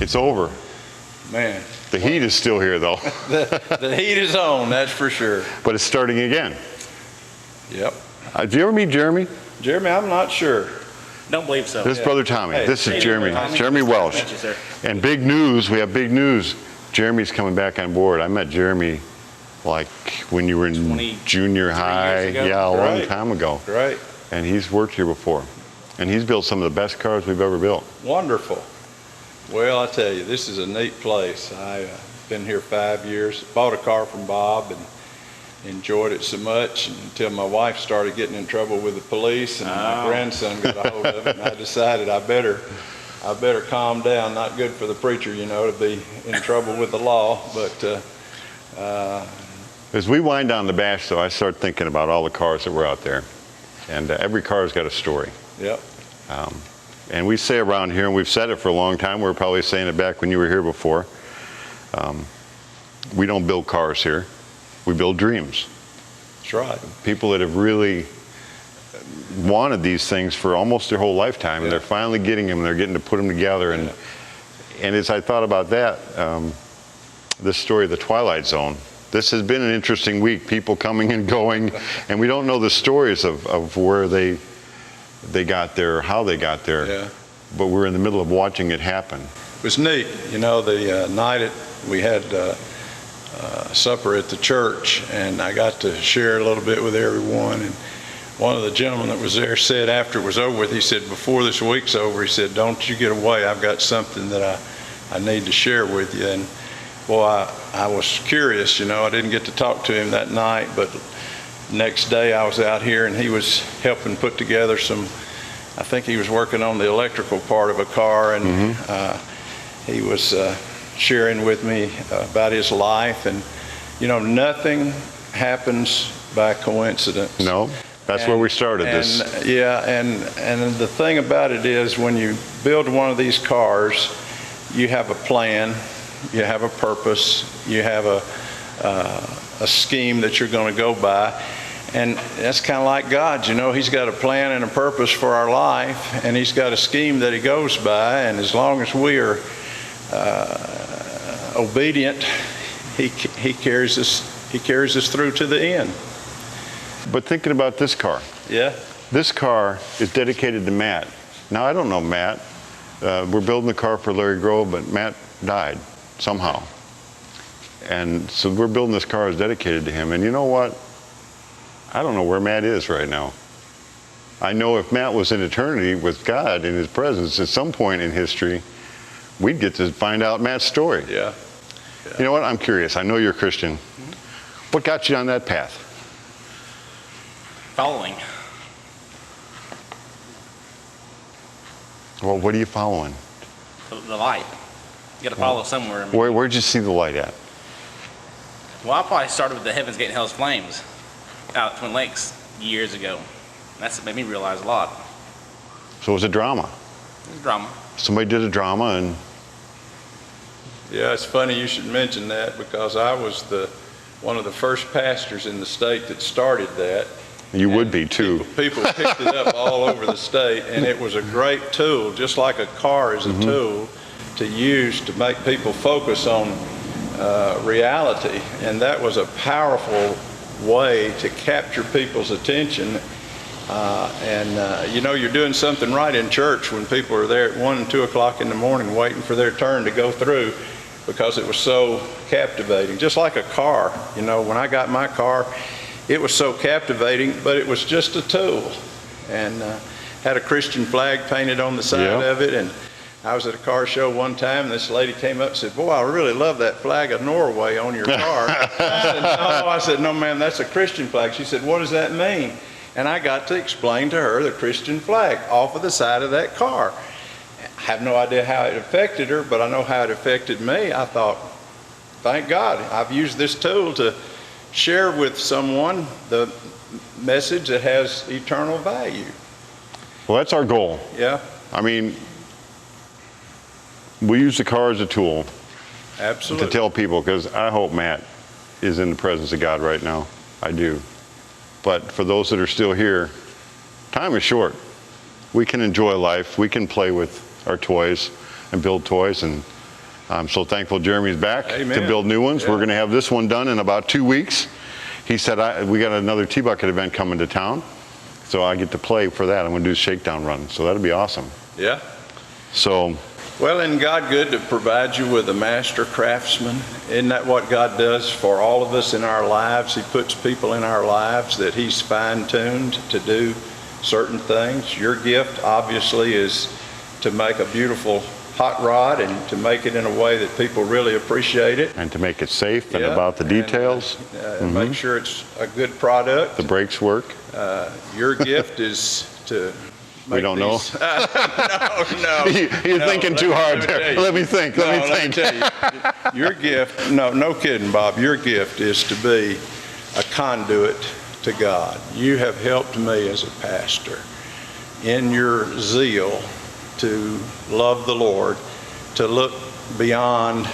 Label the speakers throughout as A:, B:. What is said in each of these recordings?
A: It's over.
B: Man.
A: The heat is still here, though.
B: the heat is on, that's for sure.
A: But it's starting again.
B: Yep.
A: Did you ever meet Jeremy?
B: Jeremy, I'm not sure.
C: Don't believe so.
A: This is Brother Tommy.
B: Hey,
A: this is Jeremy. Jeremy Welsh.
C: Thank you, sir.
A: And big news, we have big news. Jeremy's coming back on board. I met Jeremy like when you were in junior high.
C: ago.
A: Yeah, a long time ago.
B: Great.
A: And he's worked here before. And he's built some of the best cars we've ever built.
B: Wonderful. Well, I tell you, this is a neat place. I've been here 5 years. Bought a car from Bob and enjoyed it so much until my wife started getting in trouble with the police and my grandson got a hold of it, and I decided I better calm down. Not good for the preacher, you know, to be in trouble with the law. But
A: as we wind down the bash, though, I start thinking about all the cars that were out there, and every car's got a story.
B: Yep.
A: And we say around here, and we've said it for a long time, we were probably saying it back when you were here before, we don't build cars here, we build dreams.
B: That's right.
A: People that have really wanted these things for almost their whole lifetime, and they're finally getting them, and they're getting to put them together. And as I thought about that, this story of the Twilight Zone, this has been an interesting week, people coming and going, and we don't know the stories of where they got there, how they got there, but we're in the middle of watching it happen.
B: It was neat. You know, the night we had supper at the church, and I got to share a little bit with everyone. And one of the gentlemen that was there said after it was over with, he said, before this week's over, he said, don't you get away, I've got something that I need to share with you. And boy, I was curious, you know. I didn't get to talk to him that night, but next day I was out here and he was helping put together some, I think he was working on the electrical part of a car, and he was sharing with me about his life. And you know, nothing happens by coincidence.
A: No, that's where we started this.
B: Yeah, and the thing about it is, when you build one of these cars, you have a plan, you have a purpose, you have a scheme that you're going to go by. And that's kind of like God, you know. He's got a plan and a purpose for our life, and he's got a scheme that he goes by, and as long as we are obedient, he carries us through to the end.
A: But thinking about this car.
B: Yeah.
A: This car is dedicated to Matt. Now, I don't know Matt. We're building the car for Larry Grove, but Matt died somehow. And so we're building this car as dedicated to him. And you know what? I don't know where Matt is right now. I know if Matt was in eternity with God in his presence at some point in history, we'd get to find out Matt's story.
B: Yeah.
A: You know what? I'm curious. I know you're a Christian. What got you on that path?
C: Following.
A: Well, what are you following?
C: The light. You got to follow somewhere. I mean,
A: Where'd you see the light at?
C: well, I probably started with the Heaven's Gate and Hell's Flames out at Twin Lakes years ago. That's what made me realize a lot.
A: So it was a drama.
C: It was drama.
A: Somebody did a drama, and
B: Yeah, it's funny you should mention that, because I was one of the first pastors in the state that started that.
A: you would be too.
B: People picked it up all over the state, and it was a great tool, just like a car is a tool to use to make people focus on reality. And that was a powerful way to capture people's attention. You know, you're doing something right in church when people are there at 1 and 2 o'clock in the morning waiting for their turn to go through, because it was so captivating. Just like a car, you know, when I got my car, it was so captivating, but it was just a tool. And had a Christian flag painted on the side of it. And I was at a car show one time, and this lady came up and said, boy, I really love that flag of Norway on your car. I said, no, ma'am, that's a Christian flag. She said, what does that mean? And I got to explain to her the Christian flag off of the side of that car. I have no idea how it affected her, but I know how it affected me. I thought, thank God, I've used this tool to share with someone the message that has eternal value.
A: Well, that's our goal.
B: Yeah.
A: I mean, we use the car as a tool.
B: Absolutely.
A: To tell people, because I hope Matt is in the presence of God right now. I do. But for those that are still here, time is short. We can enjoy life. We can play with our toys and build toys, and I'm so thankful Jeremy's back
B: Amen.
A: to build new ones.
B: Yeah.
A: We're going to have this one done in about 2 weeks. He said, we got another T-Bucket event coming to town, so I get to play for that. I'm going to do a shakedown run, so that'll be awesome.
B: Yeah.
A: So,
B: Well, isn't God good to provide you with a master craftsman? Isn't that what God does for all of us in our lives? He puts people in our lives that He's fine-tuned to do certain things. Your gift, obviously, is to make a beautiful hot rod and to make it in a way that people really appreciate it.
A: and to make it safe and
B: Yeah,
A: about the details,
B: and make sure it's a good product.
A: the brakes work.
B: Your gift is to
A: We
B: make
A: don't know.
B: these- No.
A: You're
B: No,
A: thinking too hard there. Let me think.
B: Let me tell you, your gift, no kidding, Bob, your gift is to be a conduit to God. You have helped me as a pastor in your zeal to love the Lord, to look beyond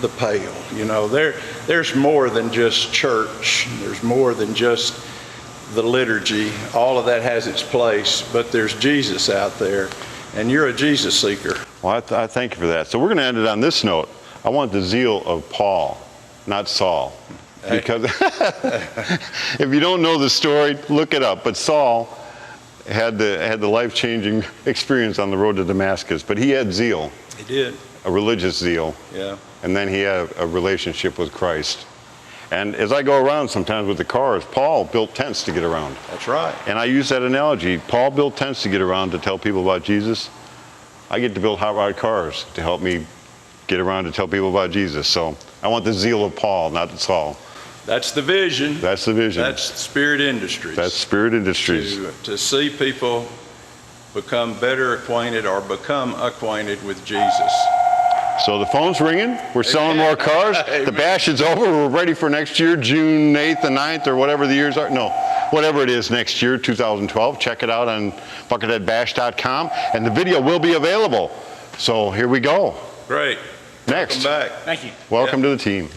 B: the pale. You know, there's more than just church. There's more than just the liturgy. All of that has its place, but there's Jesus out there, and you're a Jesus seeker.
A: Well, I thank you for that. So we're going to end it on this note. I want the zeal of Paul, not Saul. Because if you don't know the story, look it up. But Saul had the life-changing experience on the road to Damascus. But he had zeal,
B: He did.
A: a religious zeal,
B: Yeah.
A: and then he had a relationship with Christ. And as I go around sometimes with the cars, Paul built tents to get around.
B: That's right.
A: And I use that analogy. Paul built tents to get around to tell people about Jesus. I get to build hot rod cars to help me get around to tell people about Jesus. So I want the zeal of Paul, not Saul.
B: That's the vision.
A: That's the vision.
B: That's Spirit Industries.
A: That's Spirit Industries.
B: To see people become better acquainted or become acquainted with Jesus.
A: So the phone's ringing. We're selling more cars. The bash is over. We're ready for next year, June 8th and 9th, or whatever the years are. No, whatever it is next year, 2012. Check it out on bucketheadbash.com, and the video will be available. So here we go.
B: Great.
A: Next.
B: Welcome back.
C: Thank you.
A: Welcome to the team.